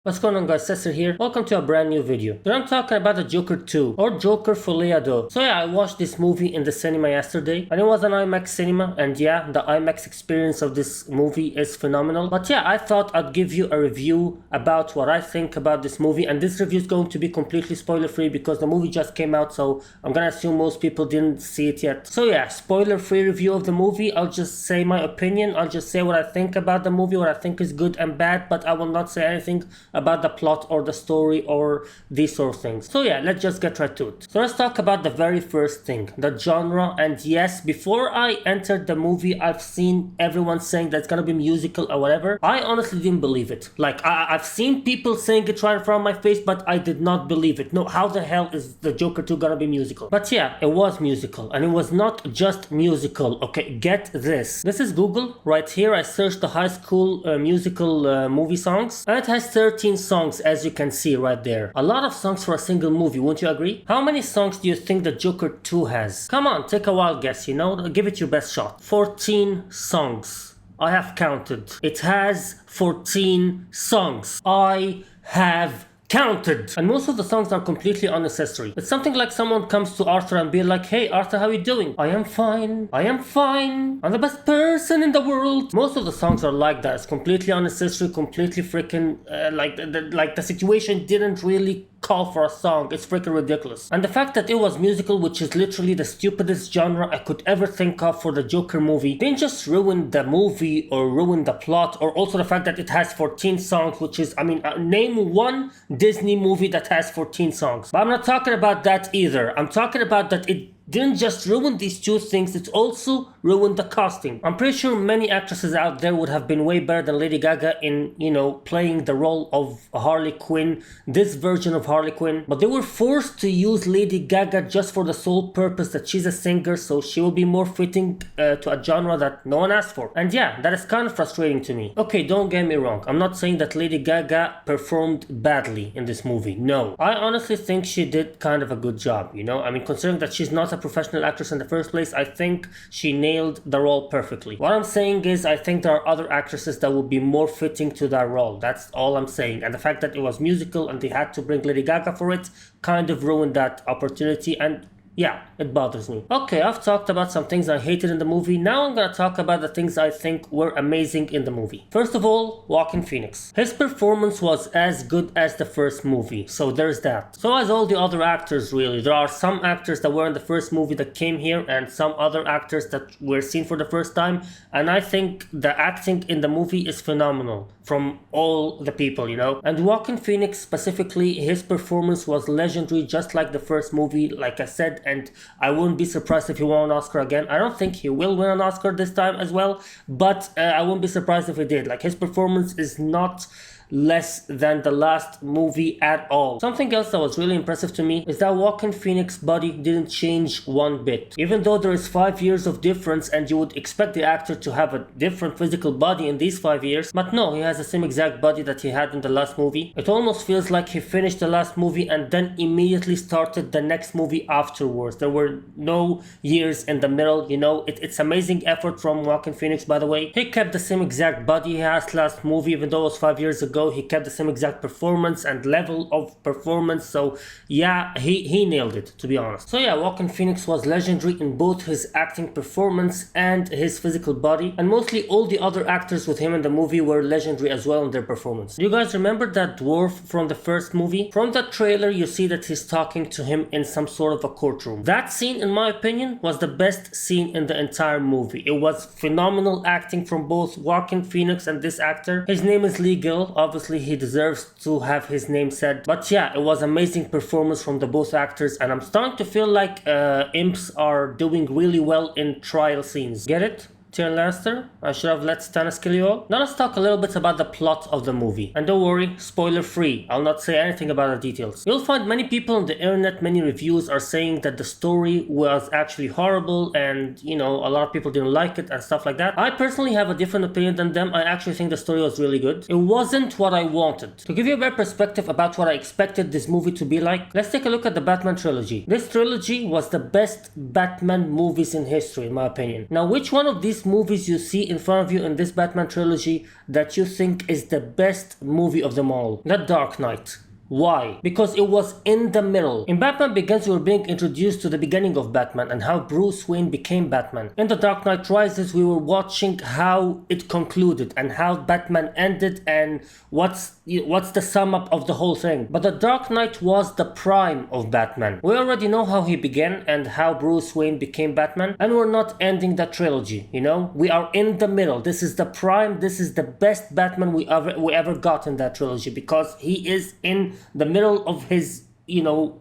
What's going on, guys? Cesar here. Welcome to a brand new video. Today I'm talking about the Joker 2 or Joker Folie à Deux. So yeah, I watched this movie in the cinema yesterday and it was an IMAX cinema, and yeah, the IMAX experience of this movie is phenomenal. But yeah, I thought I'd give you a review about what I think about this movie, and this review is going to be completely spoiler free because the movie just came out, so I'm gonna assume most people didn't see it yet. So yeah, spoiler free review of the movie. I'll just say my opinion. I'll just say what I think about the movie, what I think is good and bad, but I will not say anything about the plot or the story or these sort of things. So yeah, let's just get right to it. So let's talk about the very first thing, the genre. And yes, before I entered the movie, I've seen everyone saying that it's gonna be musical or whatever. I honestly didn't believe it. Like, I've seen people saying it right in front of my face, but I did not believe it. No, how the hell is the Joker 2 gonna be musical? But yeah, it was musical, and it was not just musical. Okay, get this. This is Google. Right here, I searched the high school musical movie songs, and it has 13 songs, as you can see right there. A lot of songs for a single movie, wouldn't you agree? How many songs do you think the Joker 2 has? Come on, take a wild guess, you know? Give it your best shot. 14 songs. I have counted. It has 14 songs. I have counted. And most of the songs are completely unnecessary. It's something like someone comes to Arthur and be like, "Hey Arthur, how you doing?" "I am fine. I am fine. I'm the best person in the world." Most of the songs are like that. It's completely unnecessary, completely freaking like the situation didn't really call for a song. It's freaking ridiculous. And the fact that it was musical, which is literally the stupidest genre I could ever think of for the Joker movie, didn't just ruin the movie or ruin the plot, or also the fact that it has 14 songs, which is, I mean, name one Disney movie that has 14 songs. But I'm not talking about that either. I'm talking about that it didn't just ruin these two things, it also ruined the casting. I'm pretty sure many actresses out there would have been way better than Lady Gaga in, you know, playing the role of Harley Quinn, this version of Harley Quinn. But they were forced to use Lady Gaga just for the sole purpose that she's a singer, so she will be more fitting to a genre that no one asked for. And yeah, that is kind of frustrating to me. Okay, don't get me wrong. I'm not saying that Lady Gaga performed badly in this movie. No. I honestly think she did kind of a good job, you know? I mean, considering that she's not a professional actress in the first place, I think she nailed the role perfectly. What I'm saying is, I think there are other actresses that would be more fitting to that role. That's all I'm saying. And the fact that it was musical and they had to bring Lady Gaga for it kind of ruined that opportunity, and yeah, it bothers me. Okay, I've talked about some things I hated in the movie. Now I'm gonna talk about the things I think were amazing in the movie. First of all, Joaquin Phoenix. His performance was as good as the first movie, so there's that. So as all the other actors, really. There are some actors that were in the first movie that came here, and some other actors that were seen for the first time, and I think the acting in the movie is phenomenal from all the people, you know? And Joaquin Phoenix specifically, his performance was legendary, just like the first movie, like I said, and I wouldn't be surprised if he won an Oscar again. I don't think he will win an Oscar this time as well, but I wouldn't be surprised if he did. Like, his performance is not less than the last movie at all. Something else that was really impressive to me is that Joaquin Phoenix's body didn't change one bit. Even though there is 5 years of difference and you would expect the actor to have a different physical body in these 5 years, but no, he has the same exact body that he had in the last movie. It almost feels like he finished the last movie and then immediately started the next movie afterwards. There were no years in the middle, you know? It's amazing effort from Joaquin Phoenix, by the way. He kept the same exact body he has last movie, even though it was 5 years ago. He kept the same exact performance and level of performance, so yeah, he nailed it, to be honest. So yeah, Joaquin Phoenix was legendary in both his acting performance and his physical body, and mostly all the other actors with him in the movie were legendary as well in their performance. Do you guys remember that dwarf from the first movie? From the trailer, you see that he's talking to him in some sort of a courtroom. That scene, in my opinion, was the best scene in the entire movie. It was phenomenal acting from both Joaquin Phoenix and this actor. His name is Lee Gill. Obviously, he deserves to have his name said. But yeah, it was amazing performance from the both actors, and I'm starting to feel like imps are doing really well in trial scenes. Get it? Tyrion Lannister? I should have let Stannis kill you all. Now let's talk a little bit about the plot of the movie. And don't worry, spoiler free. I'll not say anything about the details. You'll find many people on the internet, many reviews are saying that the story was actually horrible and, you know, a lot of people didn't like it and stuff like that. I personally have a different opinion than them. I actually think the story was really good. It wasn't what I wanted. To give you a better perspective about what I expected this movie to be like, let's take a look at the Batman trilogy. This trilogy was the best Batman movies in history, in my opinion. Now, which one of these these movies you see in front of you in this Batman trilogy that you think is the best movie of them all? The Dark Knight. Why? Because it was in the middle. In Batman Begins, we were being introduced to the beginning of Batman and how Bruce Wayne became Batman. In The Dark Knight Rises, we were watching how it concluded and how Batman ended and what's the sum up of the whole thing. But The Dark Knight was the prime of Batman. We already know how he began and how Bruce Wayne became Batman, and we're not ending the trilogy, you know? We are in the middle. This is the prime, this is the best Batman we ever got in that trilogy, because he is in the middle of his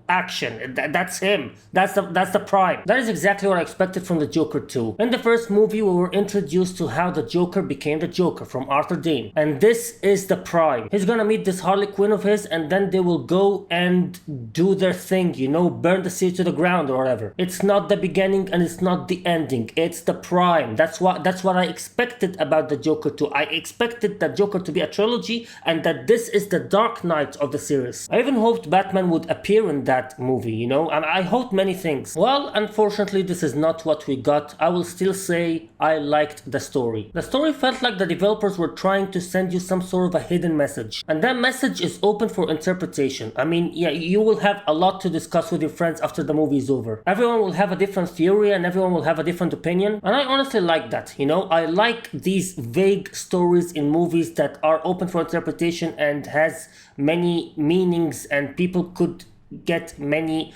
action. That's him. That's the prime. That is exactly what I expected from the Joker 2. In the first movie, we were introduced to how the Joker became the Joker from Arthur Dane. And this is the prime. He's gonna meet this Harley Quinn of his, and then they will go and do their thing, burn the city to the ground or whatever. It's not the beginning and it's not the ending. It's the prime. That's what I expected about the Joker 2. I expected the Joker to be a trilogy and that this is the Dark Knight of the series. I even hoped Batman would appear in that movie, and I hoped many things. Well, unfortunately, this is not what we got. I will still say I liked the story. The story felt like the developers were trying to send you some sort of a hidden message, and that message is open for interpretation. I mean, yeah, you will have a lot to discuss with your friends after the movie is over. Everyone will have a different theory and everyone will have a different opinion, and I honestly like that. I like these vague stories in movies that are open for interpretation and has many meanings and people could get many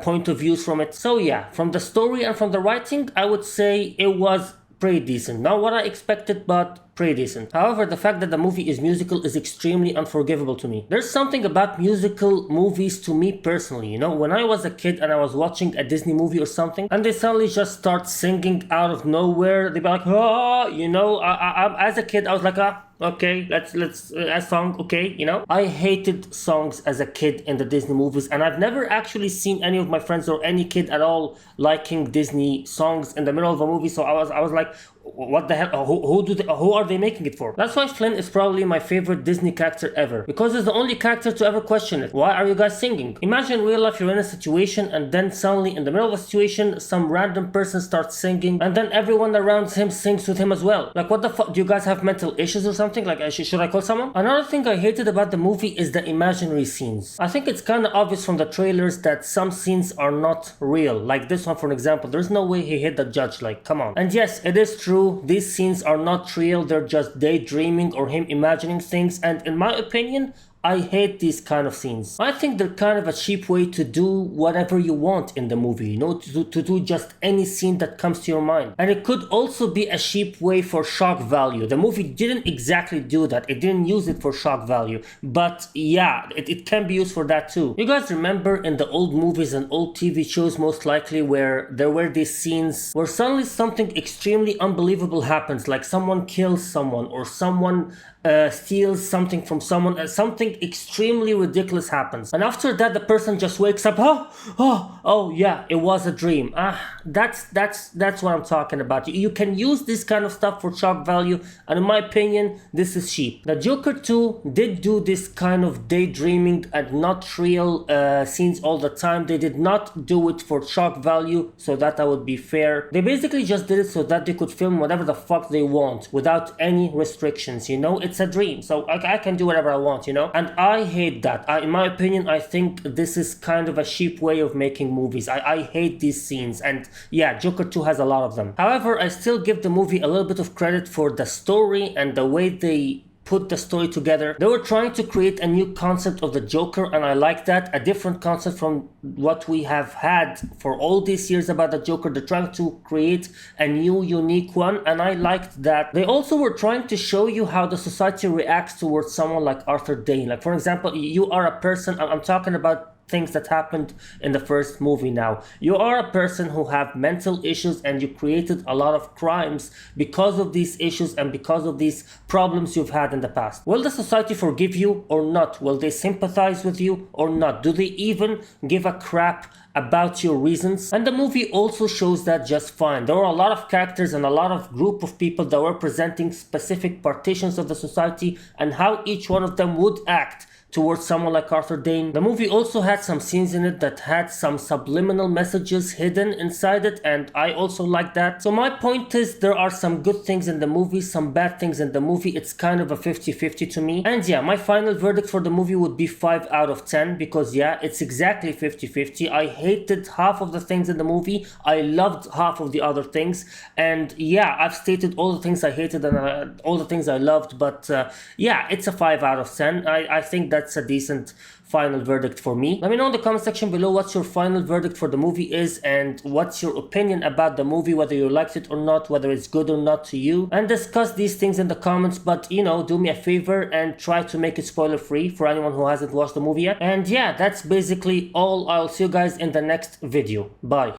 point of views from it. So yeah, from the story and from the writing, I would say it was pretty decent. Not what I expected, but pretty decent. However, the fact that the movie is musical is extremely unforgivable to me. There's something about musical movies to me personally, when I was a kid and I was watching a Disney movie or something and they suddenly just start singing out of nowhere, they'd be like, as a kid I was like, okay, let's a song, okay, I hated songs as a kid in the Disney movies, and I've never actually seen any of my friends or any kid at all liking Disney songs in the middle of a movie. So I was like, what the hell? Who are they making it for? That's why Flynn is probably my favorite Disney character ever, because he's the only character to ever question it. Why are you guys singing? Imagine in real life you're in a situation and then suddenly in the middle of a situation some random person starts singing and then everyone around him sings with him as well. Like, what the fuck? Do you guys have mental issues or something? Like, should I call someone? Another thing I hated about the movie is the imaginary scenes. I think it's kind of obvious from the trailers that some scenes are not real. Like this one, for example. There's no way he hit the judge. Like, come on. And yes, it is true. These scenes are not real. They're just daydreaming or him imagining things. And in my opinion, I hate these kind of scenes. I think they're kind of a cheap way to do whatever you want in the movie, to do just any scene that comes to your mind. And it could also be a cheap way for shock value. The movie didn't exactly do that. It didn't use it for shock value. But yeah, it can be used for that too. You guys remember in the old movies and old TV shows most likely where there were these scenes where suddenly something extremely unbelievable happens, like someone kills someone or someone steals something from someone, something extremely ridiculous happens, and after that the person just wakes up, oh yeah, it was a dream. That's what I'm talking about. You can use this kind of stuff for shock value, and in my opinion this is cheap. The Joker 2 did do this kind of daydreaming and not real scenes all the time. They did not do it for shock value, so that I would be fair. They basically just did it so that they could film whatever the fuck they want without any restrictions. It's a dream, so I can do whatever I want, and I hate that. In my opinion, I think this is kind of a cheap way of making movies. I hate these scenes, and yeah, Joker 2 has a lot of them. However, I still give the movie a little bit of credit for the story and the way they put the story together. They were trying to create a new concept of the Joker, and I like that. A different concept from what we have had for all these years about the Joker. They're trying to create a new, unique one, and I liked that. They also were trying to show you how the society reacts towards someone like Arthur Dane. Like, for example, you are a person, I'm talking about things that happened in the first movie now. You are a person who have mental issues and you created a lot of crimes because of these issues and because of these problems you've had in the past. Will the society forgive you or not? Will they sympathize with you or not? Do they even give a crap about your reasons? And the movie also shows that just fine. There were a lot of characters and a lot of group of people that were presenting specific partitions of the society and how each one of them would act towards someone like Arthur Dane. The movie also had some scenes in it that had some subliminal messages hidden inside it, and I also like that. So my point is, there are some good things in the movie, some bad things in the movie. It's kind of a 50-50 to me. And yeah, my final verdict for the movie would be 5 out of 10, because yeah, it's exactly 50-50. I hated half of the things in the movie, I loved half of the other things, and yeah, I've stated all the things I hated and all the things I loved, but yeah, it's a 5 out of 10. I think that's a decent final verdict for me. Let me know in the comment section below what your final verdict for the movie is, and what's your opinion about the movie, whether you liked it or not, whether it's good or not to you, and discuss these things in the comments. But you know, do me a favor and try to make it spoiler free for anyone who hasn't watched the movie yet. And yeah, that's basically all. I'll see you guys in the next video. Bye.